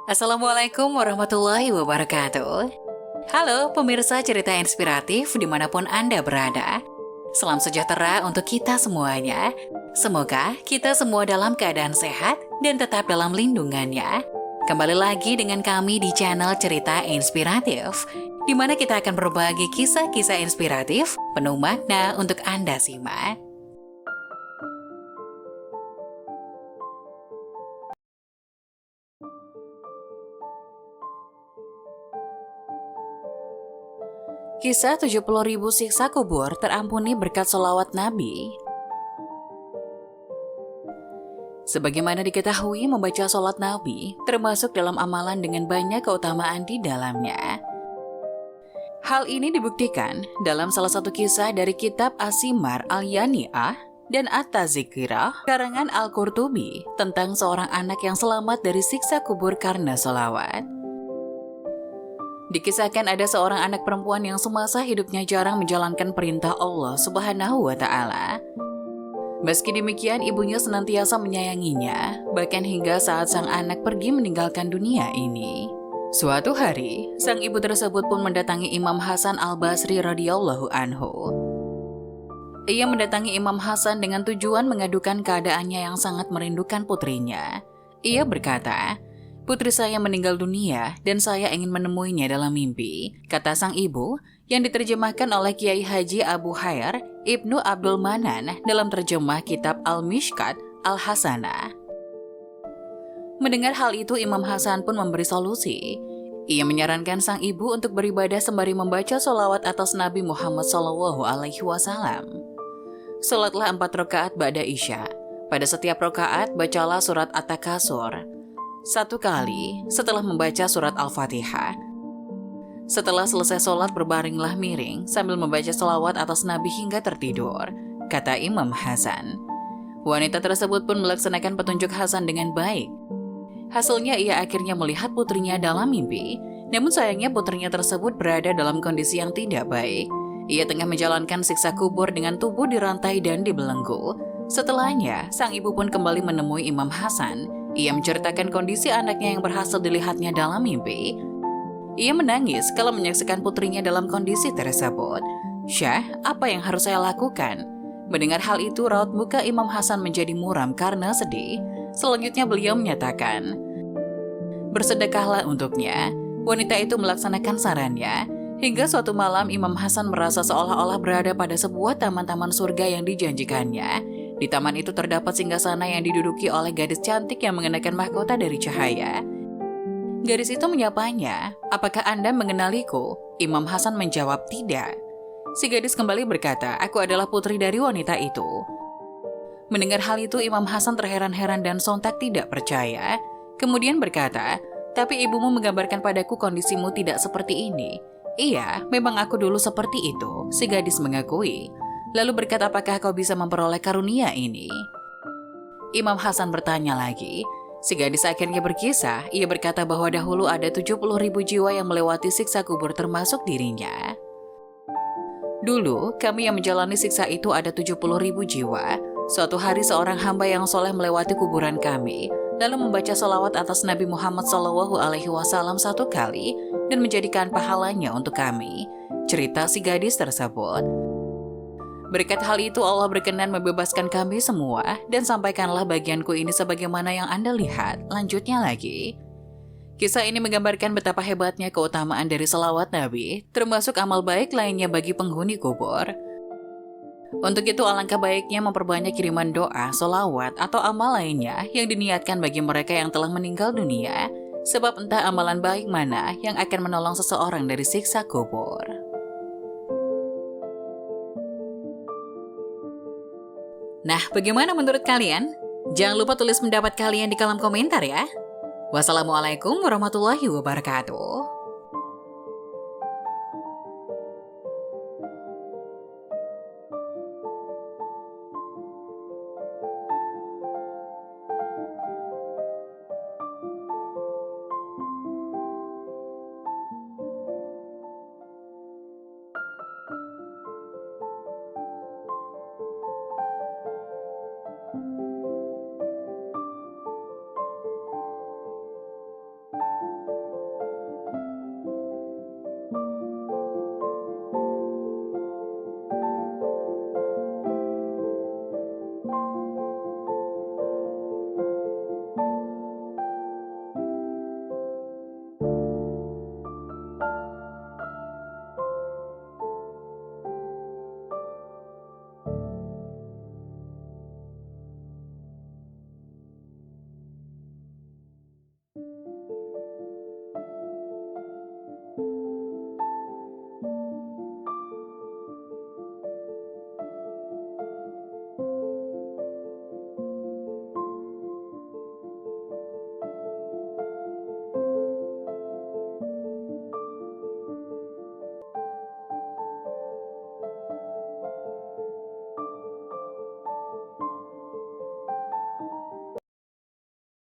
Assalamualaikum warahmatullahi wabarakatuh. Halo pemirsa cerita inspiratif dimanapun Anda berada. Salam sejahtera untuk kita semuanya. Semoga kita semua dalam keadaan sehat dan tetap dalam lindungannya. Kembali lagi dengan kami di channel Cerita Inspiratif, di mana kita akan berbagi kisah-kisah inspiratif penuh makna untuk Anda simak. Kisah 70.000 siksa kubur terampuni berkat sholawat Nabi. Sebagaimana diketahui, membaca sholat Nabi termasuk dalam amalan dengan banyak keutamaan di dalamnya. Hal ini dibuktikan dalam salah satu kisah dari kitab Asimar Al-Yani'ah dan At-Tazkirah karangan Al-Qurtubi tentang seorang anak yang selamat dari siksa kubur karena sholawat. Dikisahkan ada seorang anak perempuan yang semasa hidupnya jarang menjalankan perintah Allah Subhanahu wa Ta'ala. Meski demikian, ibunya senantiasa menyayanginya, bahkan hingga saat sang anak pergi meninggalkan dunia ini. Suatu hari, sang ibu tersebut pun mendatangi Imam Hasan Al-Basri radhiyallahu anhu. Ia mendatangi Imam Hasan dengan tujuan mengadukan keadaannya yang sangat merindukan putrinya. Ia berkata, "Putri saya meninggal dunia dan saya ingin menemuinya dalam mimpi," kata sang ibu, yang diterjemahkan oleh Kiai Haji Abu Khair Ibnu Abdul Manan dalam terjemah kitab Al-Mishkat Al-Hasanah. Mendengar hal itu, Imam Hasan pun memberi solusi. Ia menyarankan sang ibu untuk beribadah sembari membaca sholawat atas Nabi Muhammad SAW. Sholatlah 4 rakaat ba'da Isya. Pada setiap rakaat, bacalah surat At-Takasur 1 kali setelah membaca surat Al-Fatihah. Setelah selesai sholat, berbaringlah miring sambil membaca sholawat atas Nabi hingga tertidur, kata Imam Hasan. Wanita tersebut pun melaksanakan petunjuk Hasan dengan baik. Hasilnya ia akhirnya melihat putrinya dalam mimpi, namun sayangnya putrinya tersebut berada dalam kondisi yang tidak baik. Ia tengah menjalankan siksa kubur dengan tubuh dirantai dan dibelenggu. Setelahnya, sang ibu pun kembali menemui Imam Hasan. Ia menceritakan kondisi anaknya yang berhasil dilihatnya dalam mimpi. Ia menangis kalau menyaksikan putrinya dalam kondisi tersebut. "Syah, apa yang harus saya lakukan?" Mendengar hal itu, raut muka Imam Hasan menjadi muram karena sedih. Selanjutnya beliau menyatakan, "Bersedekahlah untuknya." Wanita itu melaksanakan sarannya. Hingga suatu malam, Imam Hasan merasa seolah-olah berada pada sebuah taman-taman surga yang dijanjikannya. Di taman itu terdapat singgasana yang diduduki oleh gadis cantik yang mengenakan mahkota dari cahaya. Gadis itu menyapanya, "Apakah Anda mengenaliku?" Imam Hasan menjawab, "Tidak." Si gadis kembali berkata, "Aku adalah putri dari wanita itu." Mendengar hal itu, Imam Hasan terheran-heran dan sontak tidak percaya. Kemudian berkata, "Tapi ibumu menggambarkan padaku kondisimu tidak seperti ini." "Iya, memang aku dulu seperti itu," si gadis mengakui. Lalu berkata, "Apakah kau bisa memperoleh karunia ini?" Imam Hasan bertanya lagi. Si gadis akhirnya berkisah. Ia berkata bahwa dahulu ada 70.000 jiwa yang melewati siksa kubur termasuk dirinya. "Dulu, kami yang menjalani siksa itu ada 70.000 jiwa. Suatu hari seorang hamba yang soleh melewati kuburan kami, lalu membaca sholawat atas Nabi Muhammad SAW 1 kali dan menjadikan pahalanya untuk kami," cerita si gadis tersebut. "Berkat hal itu Allah berkenan membebaskan kami semua dan sampaikanlah bagianku ini sebagaimana yang Anda lihat," lanjutnya lagi. Kisah ini menggambarkan betapa hebatnya keutamaan dari selawat Nabi, termasuk amal baik lainnya bagi penghuni kubur. Untuk itu alangkah baiknya memperbanyak kiriman doa, selawat, atau amal lainnya yang diniatkan bagi mereka yang telah meninggal dunia, sebab entah amalan baik mana yang akan menolong seseorang dari siksa kubur. Nah, bagaimana menurut kalian? Jangan lupa tulis pendapat kalian di kolom komentar ya. Wassalamualaikum warahmatullahi wabarakatuh.